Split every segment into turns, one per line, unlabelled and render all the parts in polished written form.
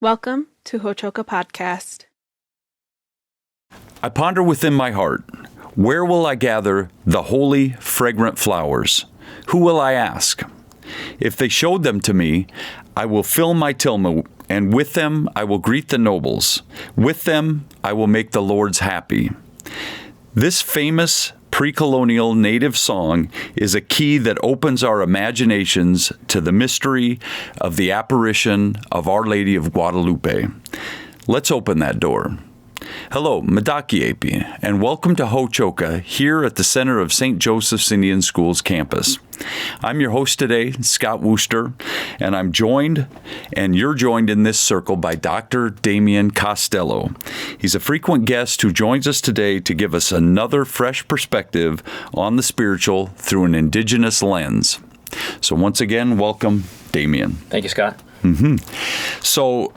Welcome to Hochoka Podcast.
I ponder within my heart, where will I gather the holy, fragrant flowers? Who will I ask? If they showed them to me, I will fill my tilma, and with them I will greet the nobles. With them I will make the lords happy. This famous pre-colonial native song is a key that opens our imaginations to the mystery of the apparition of Our Lady of Guadalupe. Let's open that door. Hello, Madakiepi, and welcome to Hochoka here at the center of St. Joseph's Indian School's campus. I'm your host today, Scott Wooster, and you're joined in this circle by Dr. Damian Costello. He's a frequent guest who joins us today to give us another fresh perspective on the spiritual through an indigenous lens. So once again, welcome, Damian.
Thank you, Scott.
So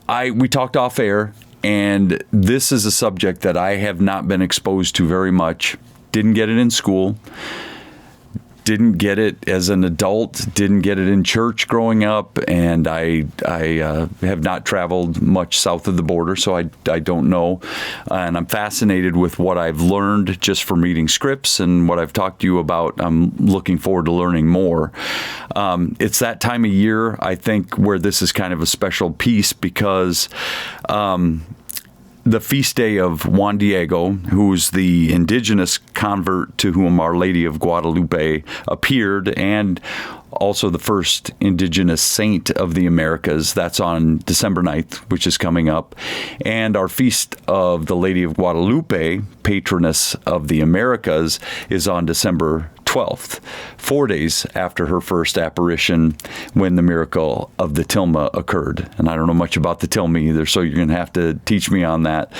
we talked off air, and this is a subject that I have not been exposed to very much. Didn't get it in school. Didn't get it as an adult. Didn't get it in church growing up. And I have not traveled much south of the border, so I don't know. And I'm fascinated with what I've learned just from reading scripts and what I've talked to you about. I'm looking forward to learning more. It's that time of year, I think, where this is kind of a special piece because the feast day of Juan Diego, who's the indigenous convert to whom Our Lady of Guadalupe appeared, and also the first indigenous saint of the Americas. That's on December 9th, which is coming up. And our feast of the Lady of Guadalupe, patroness of the Americas, is on December 12th, 4 days after her first apparition when the miracle of the tilma occurred. And I don't know much about the tilma either, so you're going to have to teach me on that.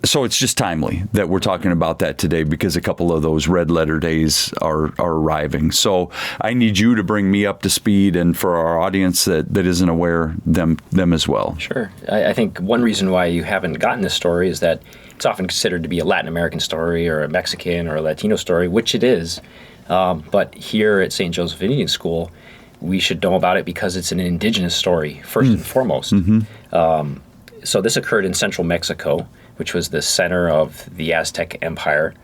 So it's just timely that we're talking about that today because a couple of those red letter days are arriving. So I need you to bring me up to speed, and for our audience that isn't aware, them as well.
Sure. I think one reason why you haven't gotten this story is that it's often considered to be a Latin American story or a Mexican or a Latino story, which it is. But here at St. Joseph Indian School, we should know about it because it's an indigenous story, first and foremost. So this occurred in central Mexico, which was the center of the Aztec Empire.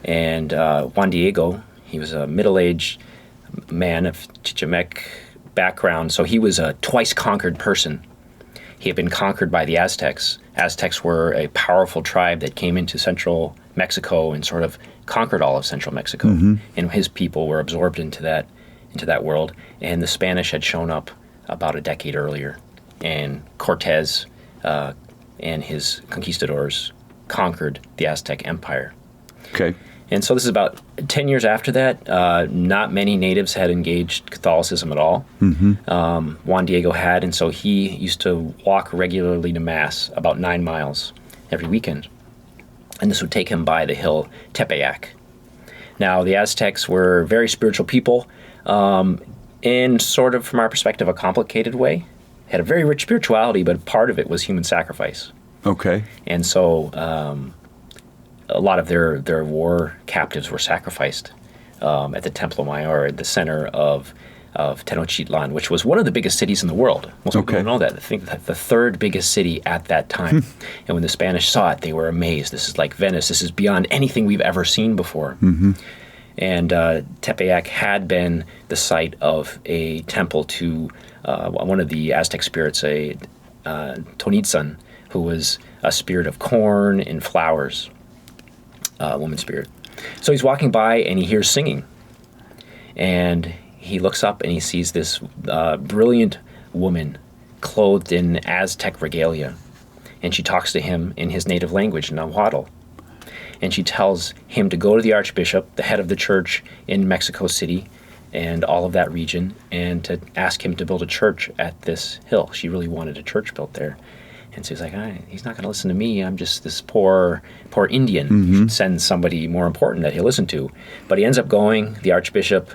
And Juan Diego, he was a middle-aged man of Chichimec background, so he was a twice-conquered person. He had been conquered by the Aztecs. Aztecs were a powerful tribe that came into central Mexico and sort of conquered all of central Mexico. And his people were absorbed into that world. And the Spanish had shown up about a decade earlier. And Cortez and his conquistadors conquered the Aztec Empire.
Okay.
And so this is about 10 years after that. Not many natives had engaged Catholicism at all. Juan Diego had, and so he used to walk regularly to Mass, about 9 miles every weekend. And this would take him by the hill Tepeyac. Now, the Aztecs were very spiritual people, in sort of, from our perspective, a complicated way. Had a very rich spirituality, but part of it was human sacrifice.
Okay.
And so a lot of their war captives were sacrificed at the Templo Mayor, at the center of Tenochtitlan, which was one of the biggest cities in the world. Most people don't know that. I think that the third biggest city at that time. And when the Spanish saw it, they were amazed. This is like Venice. This is beyond anything we've ever seen before. And Tepeyac had been the site of a temple to one of the Aztec spirits, a Tonitzan, who was a spirit of corn and flowers, woman spirit. So he's walking by and he hears singing. And he looks up and he sees this brilliant woman clothed in Aztec regalia. And she talks to him in his native language, Nahuatl. And she tells him to go to the Archbishop, the head of the church in Mexico City, and all of that region, and to ask him to build a church at this hill. She really wanted a church built there. And so he's like, he's not going to listen to me. I'm just this poor Indian. You should send somebody more important that he'll listen to. But he ends up going. The Archbishop,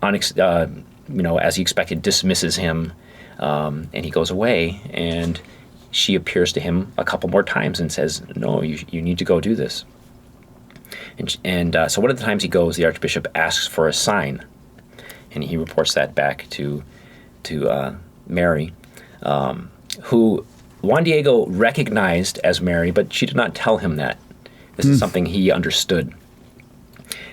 as he expected, dismisses him, and he goes away. And she appears to him a couple more times and says, no, you need to go do this. And so one of the times he goes, the Archbishop asks for a sign, and he reports that back to Mary. who Juan Diego recognized as Mary, but she did not tell him that. This is something he understood.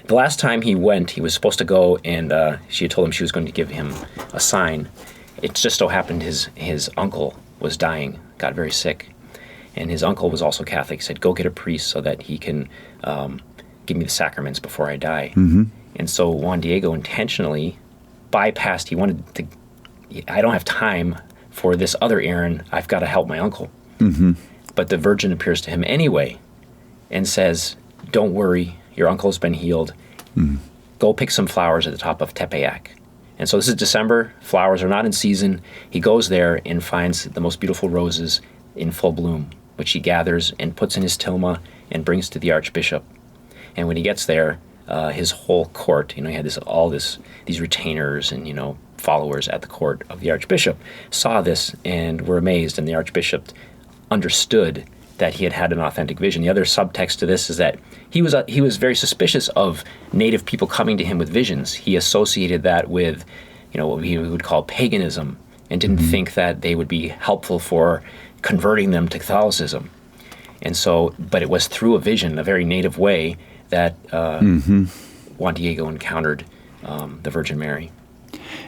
The last time he went, he was supposed to go, and she had told him she was going to give him a sign. It just so happened his uncle was dying, got very sick. And his uncle was also Catholic. He said, go get a priest so that he can give me the sacraments before I die. And so Juan Diego intentionally bypassed, I don't have time for this other errand. I've got to help my uncle. But the Virgin appears to him anyway and says, don't worry, your uncle's been healed. Go pick some flowers at the top of Tepeyac. And so this is December. Flowers are not in season. He goes there and finds the most beautiful roses in full bloom, which he gathers and puts in his tilma and brings to the Archbishop. And when he gets there, his whole court, he had these retainers and, followers at the court of the Archbishop, saw this and were amazed. And the Archbishop understood that he had had an authentic vision. The other subtext to this is that he was very suspicious of native people coming to him with visions. He associated that with, what we would call paganism, and didn't think that they would be helpful for converting them to Catholicism. And so, but it was through a vision, a very native way, that Juan Diego encountered the Virgin Mary.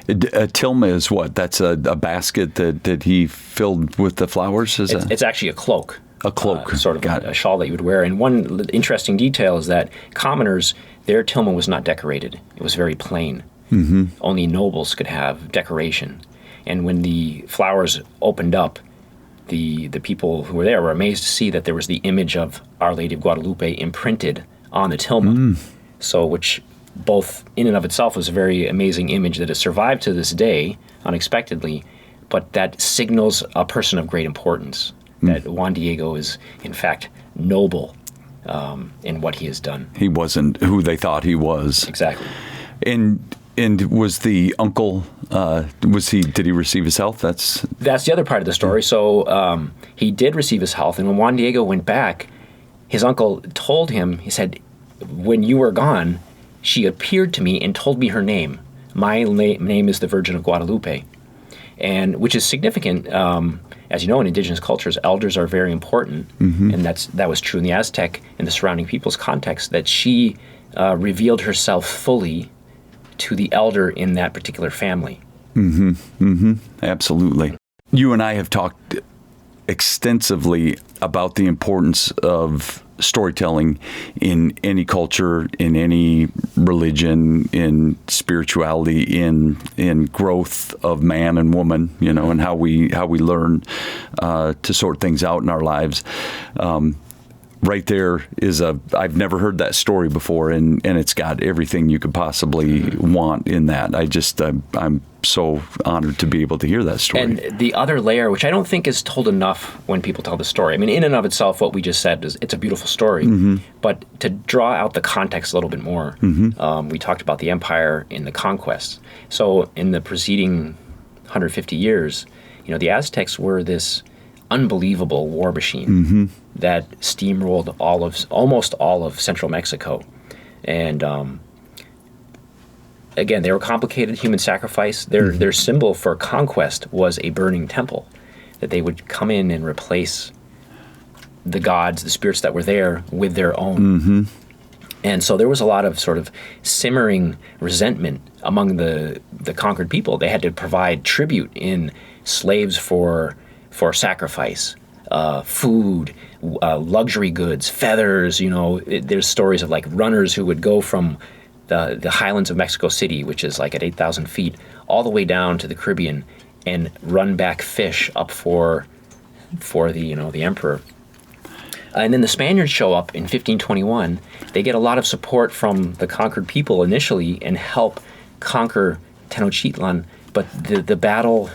A tilma is what? That's a basket that he filled with the flowers?
It's actually a cloak.
A cloak.
Sort of a shawl that you would wear. And one interesting detail is that commoners, their tilma was not decorated. It was very plain. Only nobles could have decoration. And when the flowers opened up, the people who were there were amazed to see that there was the image of Our Lady of Guadalupe imprinted on the tilma. So which both in and of itself was a very amazing image that has survived to this day, unexpectedly, but that signals a person of great importance. That Juan Diego is, in fact, noble in what he has done. He
wasn't who they thought he was.
Exactly.
And was the uncle, did he receive his health? That's
the other part of the story. So he did receive his health, and when Juan Diego went back, his uncle told him, he said, when you were gone, she appeared to me and told me her name. My name is the Virgin of Guadalupe, and which is significant. As you know, in indigenous cultures, elders are very important, and that was true in the Aztec and the surrounding people's context, that she revealed herself fully to the elder in that particular family.
Absolutely. You and I have talked extensively about the importance of storytelling in any culture, in any religion, in spirituality, in growth of man and woman, and how we learn to sort things out in our lives. Right there is I've never heard that story before, and it's got everything you could possibly want in that. I'm so honored to be able to hear that story.
And the other layer, which I don't think is told enough when people tell the story. I mean, in and of itself, what we just said is it's a beautiful story. But to draw out the context a little bit more, we talked about the empire and the conquest. So in the preceding 150 years, the Aztecs were this unbelievable war machine that steamrolled almost all of central Mexico. And again, they were complicated, human sacrifice. Their symbol for conquest was a burning temple, that they would come in and replace the gods, the spirits that were there, with their own. And so there was a lot of sort of simmering resentment among the conquered people. They had to provide tribute in slaves for sacrifice, food, luxury goods, feathers. There's stories of like runners who would go from the highlands of Mexico City, which is like at 8,000 feet, all the way down to the Caribbean, and run back fish up for the emperor. And then the Spaniards show up in 1521. They get a lot of support from the conquered people initially and help conquer Tenochtitlan, but the battle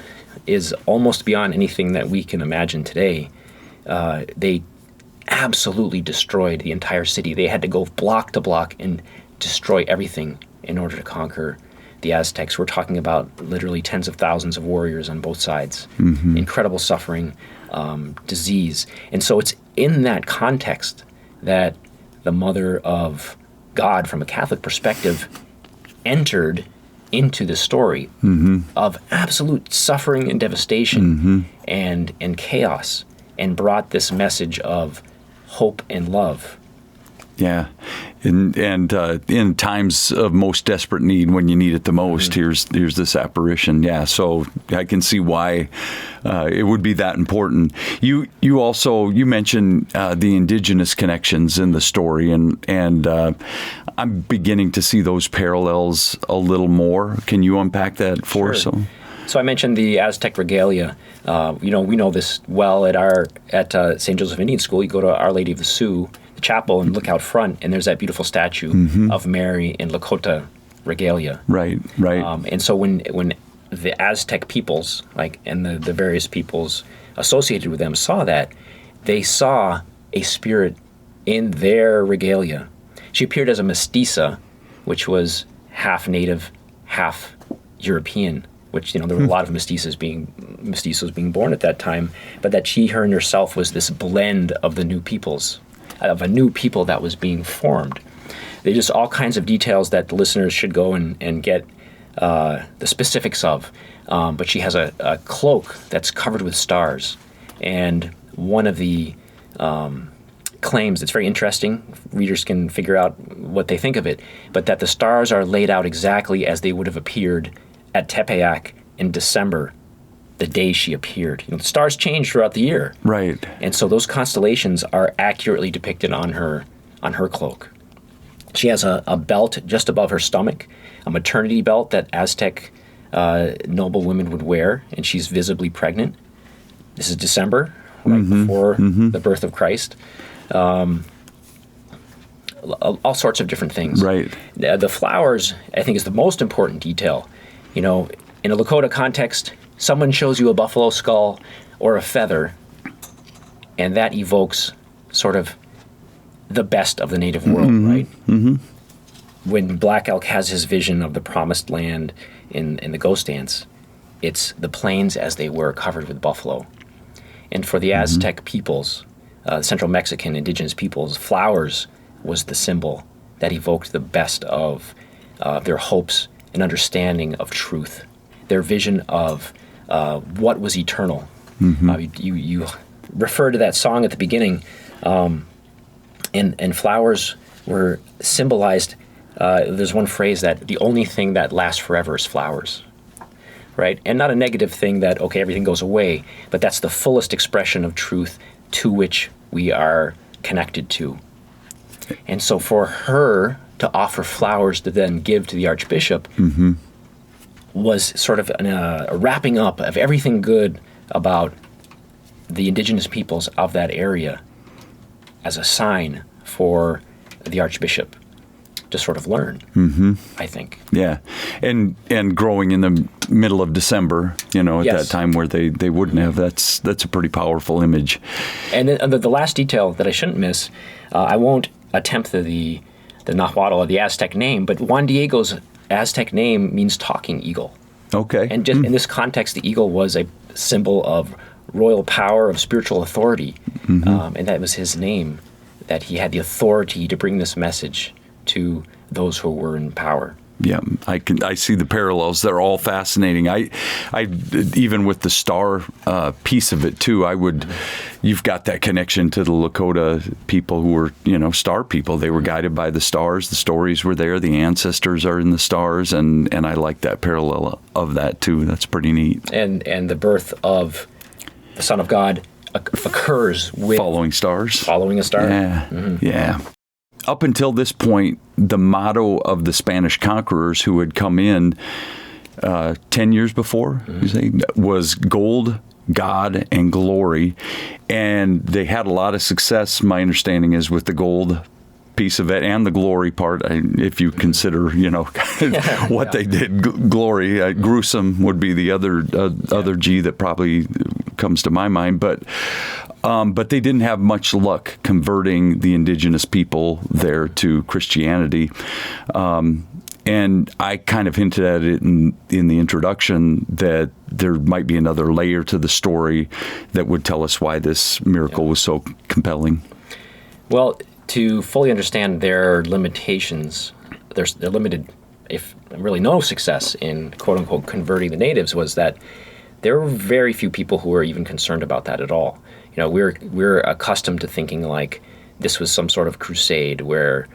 is almost beyond anything that we can imagine today. They absolutely destroyed the entire city. They had to go block to block and destroy everything in order to conquer the Aztecs. We're talking about literally tens of thousands of warriors on both sides, incredible suffering, disease. And so it's in that context that the Mother of God, from a Catholic perspective, entered into the story of absolute suffering and devastation and chaos, and brought this message of hope and love.
Yeah, and in times of most desperate need, when you need it the most, here's this apparition. Yeah, so I can see why it would be that important. You mentioned the indigenous connections in the story, and I'm beginning to see those parallels a little more. Can you unpack that for us?
So I mentioned the Aztec regalia. We know this well at St. Joseph Indian School. You go to Our Lady of the Sioux, the chapel, and look out front, and there's that beautiful statue of Mary in Lakota regalia.
Right.
And so when the Aztec peoples, and the various peoples associated with them saw that, they saw a spirit in their regalia. She appeared as a mestiza, which was half native, half European. Which, there were a lot of mestizos being born at that time, but that her and herself was this blend of the new peoples, of a new people that was being formed. There's just all kinds of details that the listeners should go and get the specifics of. But she has a cloak that's covered with stars. And one of the claims that's very interesting, readers can figure out what they think of it, but that the stars are laid out exactly as they would have appeared at Tepeyac in December, the day she appeared. The stars change throughout the year.
Right.
And so those constellations are accurately depicted on her cloak. She has a belt just above her stomach, a maternity belt that Aztec noble women would wear, and she's visibly pregnant. This is December, right before the birth of Christ. All sorts of different things.
Right.
The flowers, I think, is the most important detail. In a Lakota context, someone shows you a buffalo skull or a feather, and that evokes sort of the best of the native world, right? When Black Elk has his vision of the promised land in the ghost dance, it's the plains as they were covered with buffalo. And for the Aztec peoples, Central Mexican indigenous peoples, flowers was the symbol that evoked the best of their hopes and understanding of truth, their vision of what was eternal. You refer to that song at the beginning, and flowers were symbolized. There's one phrase that the only thing that lasts forever is flowers, right? And not a negative thing that, okay, everything goes away, but that's the fullest expression of truth to which we are connected to. And so for her to offer flowers to then give to the Archbishop was sort of a wrapping up of everything good about the indigenous peoples of that area as a sign for the Archbishop to sort of learn, I think.
Yeah, and growing in the middle of December, at that time where they wouldn't have, that's a pretty powerful image.
And then the last detail that I shouldn't miss, I won't attempt the Nahuatl or the Aztec name, but Juan Diego's Aztec name means talking eagle.
Okay.
And just in this context, the eagle was a symbol of royal power, of spiritual authority, and that was his name, that he had the authority to bring this message to those who were in power.
Yeah, I see the parallels. They're all fascinating. I even with the star piece of it too. You've got that connection to the Lakota people who were, star people. They were guided by the stars. The stories were there. The ancestors are in the stars, and I like that parallel of that too. That's pretty neat.
And the birth of the Son of God occurs with
following stars,
following a star.
Yeah, yeah. Up until this point, the motto of the Spanish conquerors who had come in 10 years before, you say, was gold, God, and glory. And they had a lot of success, my understanding is, with the gold piece of it and the glory part, if you consider, what they did. Glory, gruesome would be the other G that probably comes to my mind. But they didn't have much luck converting the indigenous people there to Christianity. And I kind of hinted at it in the introduction that there might be another layer to the story that would tell us why this miracle was so compelling.
Well, to fully understand their limitations, they're limited if really no success in quote unquote converting the natives, was that there were very few people who were even concerned about that at all. You know, we're accustomed to thinking like this was some sort of crusade where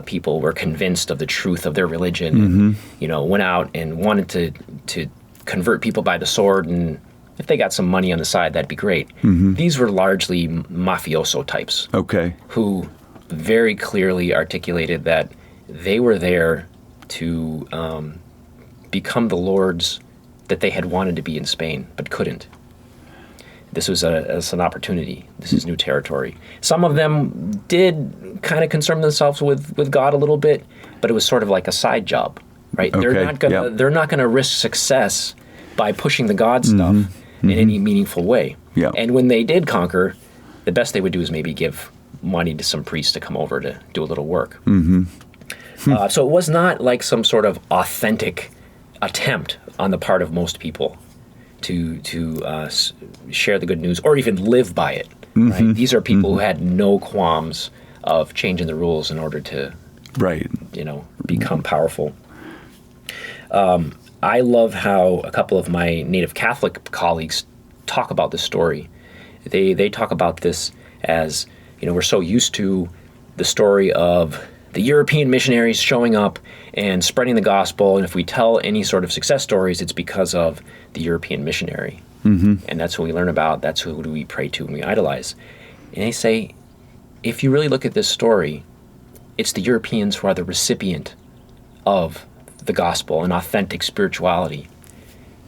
people were convinced of the truth of their religion, and, you know, went out and wanted to convert people by the sword, and if they got some money on the side, that'd be great. These were largely mafioso types, who very clearly articulated that they were there to become the lords that they had wanted to be in Spain, but couldn't. This was an opportunity. This is new territory. Some of them did kind of concern themselves with God a little bit, but it was sort of like a side job, right? They're not gonna risk success by pushing the God stuff in any meaningful way. And when they did conquer, the best they would do is maybe give money to some priests to come over to do a little work. So it was not like some sort of authentic attempt on the part of most people to share the good news or even live by it. Right? These are people who had no qualms of changing the rules in order to, you know, become powerful. I love how a couple of my native Catholic colleagues talk about this story. They talk about this as, you know, we're so used to the story of the European missionaries showing up and spreading the gospel, and if we tell any sort of success stories, it's because of the European missionary. And that's who we learn about, that's who we pray to and we idolize. And they say, if you really look at this story, it's the Europeans who are the recipient of the gospel and authentic spirituality.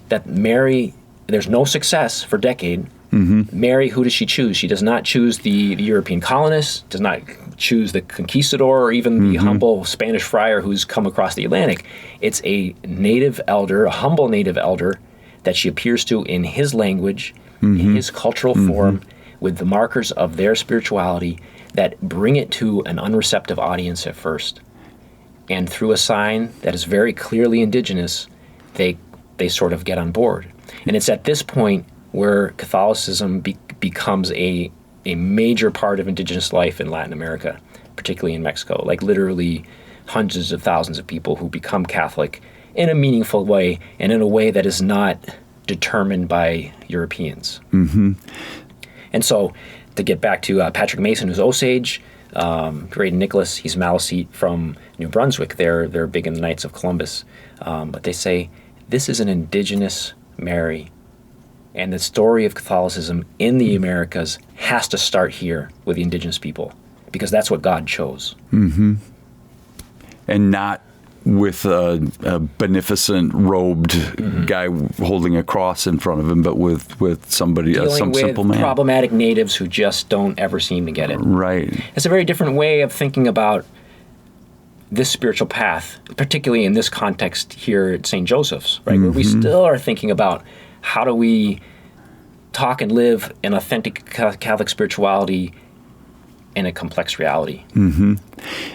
That Mary, there's no success for decade. Mary, who does she choose? She does not choose the European colonist, does not choose the conquistador or even the humble Spanish friar who's come across the Atlantic. It's a native elder, a humble native elder, that she appears to in his language, in his cultural form, with the markers of their spirituality that bring it to an unreceptive audience at first. And through a sign that is very clearly indigenous, they sort of get on board. And it's at this point where Catholicism becomes a major part of indigenous life in Latin America, particularly in Mexico. Like literally hundreds of thousands of people who become Catholic in a meaningful way and in a way that is not determined by Europeans. And so to get back to Patrick Mason, who's Osage, Graydon Nicholas, he's Maliseet from New Brunswick. They're big in the Knights of Columbus. But they say, this is an indigenous Mary. And the story of Catholicism in the Americas has to start here with the indigenous people, because that's what God chose.
And not with a beneficent robed guy holding a cross in front of him, but with somebody, some simple man.
Problematic natives who just don't ever seem to get it.
Right.
It's a very different way of thinking about this spiritual path, particularly in this context here at St. Joseph's, right? Where we still are thinking about how do we talk and live an authentic Catholic spirituality in a complex reality.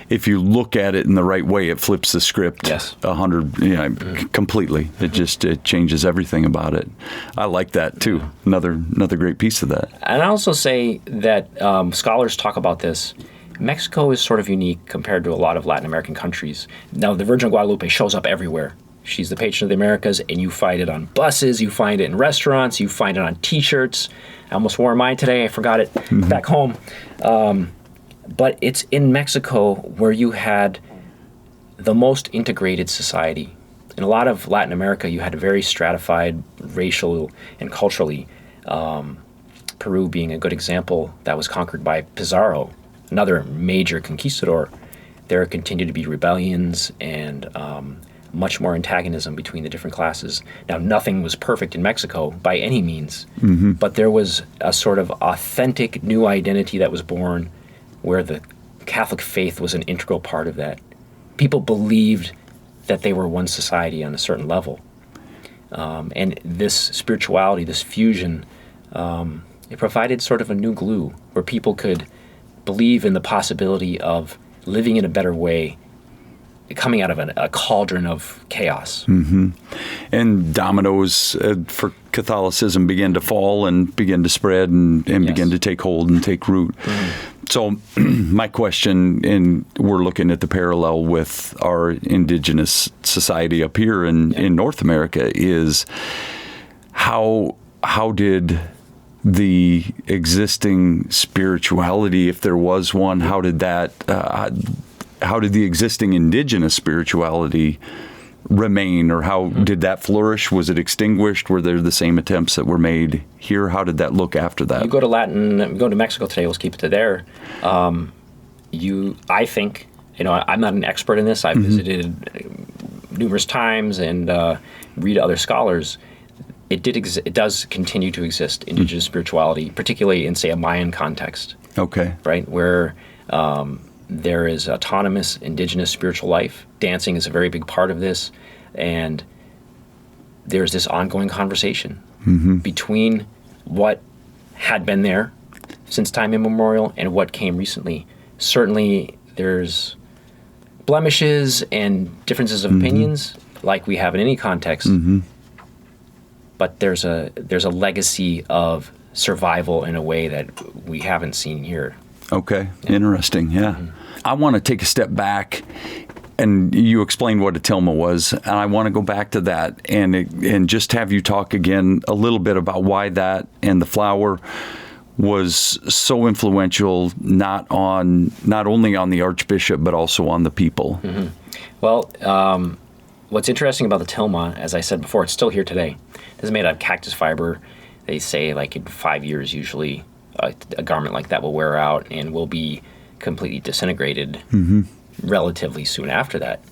If you look at it in the right way, it flips the script 100, completely. It changes everything about it. I like that too. Another great piece of that.
And I also say that scholars talk about this. Mexico is sort of unique compared to a lot of Latin American countries. Now, the Virgin of Guadalupe shows up everywhere. She's the patron of the Americas, and you find it on buses, you find it in restaurants, you find it on T-shirts. I almost wore mine today. I forgot it back home. But it's in Mexico where you had the most integrated society. In a lot of Latin America, you had a very stratified racial and culturally. Peru being a good example, that was conquered by Pizarro, another major conquistador. There continued to be rebellions and much more antagonism between the different classes. Now, nothing was perfect in Mexico by any means, but there was a sort of authentic new identity that was born where the Catholic faith was an integral part of that. People believed that they were one society on a certain level. And this spirituality, this fusion, it provided sort of a new glue where people could believe in the possibility of living in a better way, coming out of a cauldron of chaos.
And dominoes for Catholicism began to fall and began to spread and begin to take hold and take root. So my question, and we're looking at the parallel with our indigenous society up here in North America, is how did the existing spirituality, if there was one, how did the existing indigenous spirituality remain, or how did that flourish? Was it extinguished? Were there the same attempts that were made here? How did that look after that?
You go to Mexico today, let's keep it to there. I think, I'm not an expert in this. I've visited numerous times and read other scholars. It does continue to exist, indigenous spirituality, particularly in, say, a Mayan context.
Okay.
Right, where there is autonomous indigenous spiritual life. Dancing is a very big part of this, and there's this ongoing conversation between what had been there since time immemorial and what came recently. Certainly, there's blemishes and differences of opinions, like we have in any context. But there's a legacy of survival in a way that we haven't seen here.
Okay, interesting. Yeah, I want to take a step back, and you explained what a tilma was, and I want to go back to that and just have you talk again a little bit about why that and the flower was so influential, not only on the Archbishop but also on the people.
Well, what's interesting about the tilma, as I said before, it's still here today. This is made out of cactus fiber. They say like in 5 years usually a garment like that will wear out and will be completely disintegrated relatively soon after that.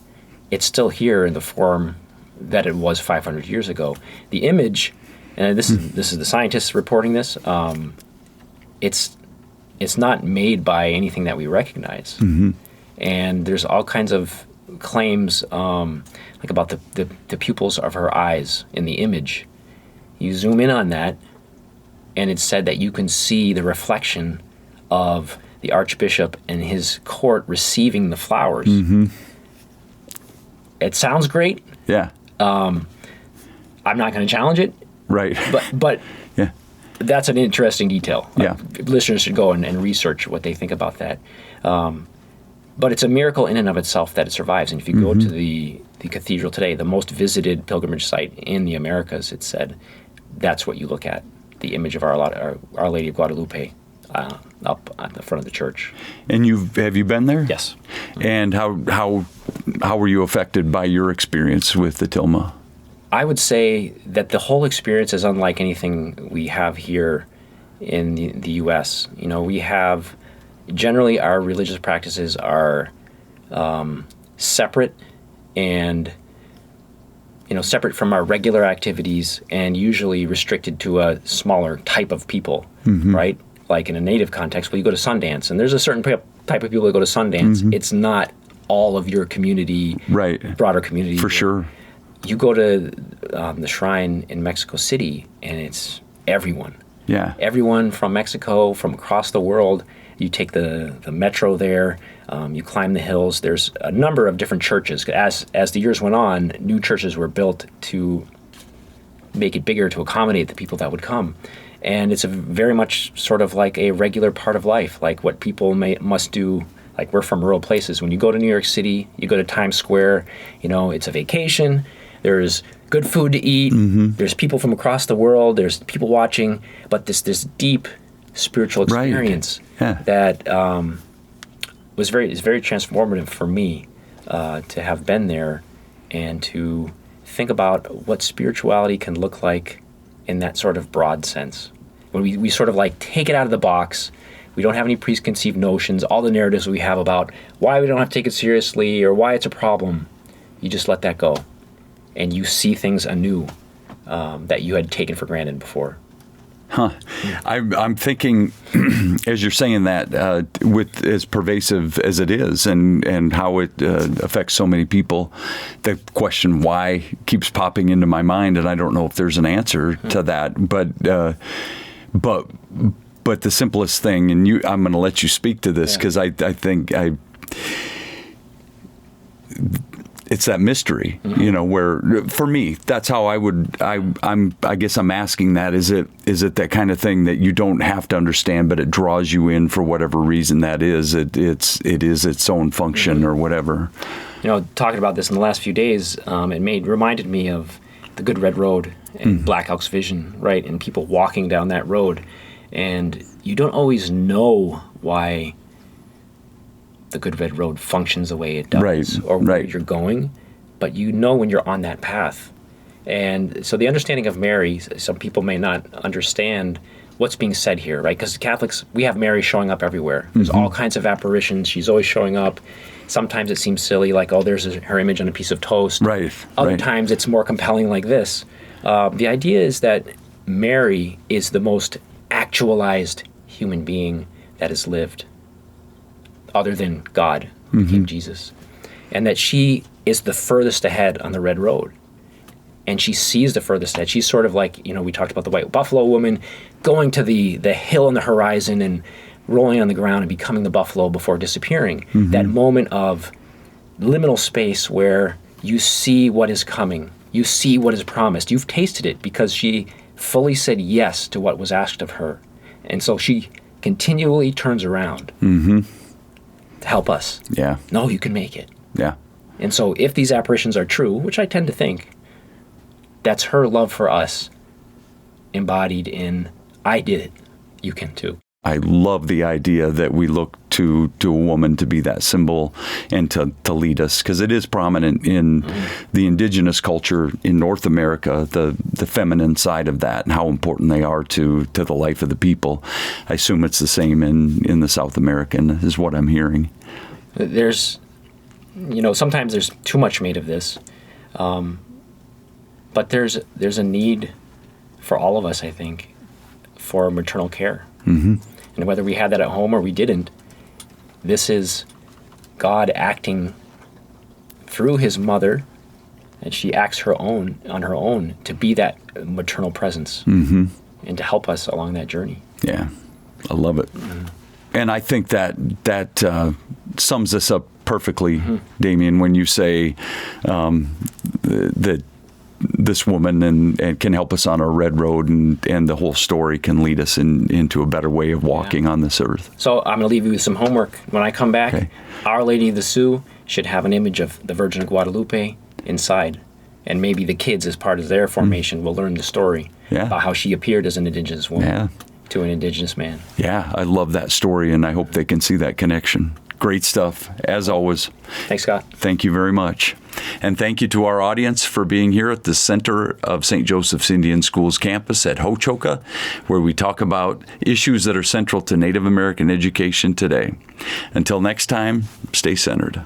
It's still here in the form that it was 500 years ago. The image, and this is the scientists reporting this, it's not made by anything that we recognize. And there's all kinds of claims like about the pupils of her eyes in the image. You zoom in on that, and it's said that you can see the reflection of the Archbishop and his court receiving the flowers. It sounds great.
Yeah.
I'm not going to challenge it.
Right.
But
yeah,
that's an interesting detail.
Yeah.
Listeners should go and research what they think about that. But it's a miracle in and of itself that it survives. And if you go to the cathedral today, the most visited pilgrimage site in the Americas, it's said, that's what you look at, the image of Our Lady of Guadalupe up at the front of the church.
And have you been there?
Yes.
And how were you affected by your experience with the tilma?
I would say that the whole experience is unlike anything we have here in the U.S. We have, generally our religious practices are separate and separate from our regular activities and usually restricted to a smaller type of people, right? Like in a native context, you go to Sundance, and there's a certain type of people that go to Sundance. It's not all of your community,
right?
Broader community.
For sure.
You go to the shrine in Mexico City, and it's everyone.
Yeah.
Everyone from Mexico, from across the world. You take the metro there. You climb the hills. There's a number of different churches. As the years went on, new churches were built to make it bigger to accommodate the people that would come. And it's a very much sort of like a regular part of life, like what people must do. Like we're from rural places. When you go to New York City, you go to Times Square, it's a vacation. There's good food to eat. There's people from across the world. There's people watching. But this deep spiritual experience that is very transformative for me to have been there and to think about what spirituality can look like in that sort of broad sense. When we sort of like take it out of the box, we don't have any preconceived notions, all the narratives we have about why we don't have to take it seriously or why it's a problem, you just let that go. And you see things anew that you had taken for granted before.
Huh. I'm thinking, as you're saying that, with as pervasive as it is and how it affects so many people, the question why keeps popping into my mind, and I don't know if there's an answer to that. But the simplest thing, and I'm going to let you speak to this because I think it's that mystery, where for me, that's how I guess I'm asking that. Is it that kind of thing that you don't have to understand, but it draws you in for whatever reason that is? It is its own function or whatever.
Talking about this in the last few days, it reminded me of the Good Red Road and Black Elk's vision, right? And people walking down that road. And you don't always know why the Good Red Road functions the way it does, or where you're going, but when you're on that path. And so the understanding of Mary, some people may not understand what's being said here, right? Because Catholics, we have Mary showing up everywhere. There's all kinds of apparitions. She's always showing up. Sometimes it seems silly, like, oh, there's her image on a piece of toast.
Right.
Other times it's more compelling like this. The idea is that Mary is the most actualized human being that has lived, other than God, who became Jesus. And that she is the furthest ahead on the red road. And she sees the furthest ahead. She's sort of like, we talked about the white buffalo woman going to the hill on the horizon and rolling on the ground and becoming the buffalo before disappearing. That moment of liminal space where you see what is coming. You see what is promised. You've tasted it because she fully said yes to what was asked of her. And so she continually turns around to help us.
Yeah.
No, you can make it.
Yeah.
And so if these apparitions are true, which I tend to think, that's her love for us embodied in, I did it, you can too.
I love the idea that we look to a woman to be that symbol and to lead us, because it is prominent in the indigenous culture in North America, the feminine side of that and how important they are to the life of the people. I assume it's the same in the South American, is what I'm hearing.
There's, sometimes there's too much made of this, but there's a need for all of us, I think, for maternal care. And whether we had that at home or we didn't, this is God acting through his mother, and she acts on her own to be that maternal presence and to help us along that journey. Yeah,
I love it. And I think that sums this up perfectly, Damien, when you say that this woman and can help us on our red road, and the whole story can lead us into a better way of walking on this earth.
So I'm going to leave you with some homework. When I come back, Our Lady of the Sioux should have an image of the Virgin of Guadalupe inside. And maybe the kids, as part of their formation, will learn the story about how she appeared as an indigenous woman to an indigenous man. Yeah,
I love that story, and I hope they can see that connection. Great stuff, as always.
Thanks, Scott.
Thank you very much. And thank you to our audience for being here at the center of St. Joseph's Indian Schools campus at Hochoka, where we talk about issues that are central to Native American education today. Until next time, stay centered.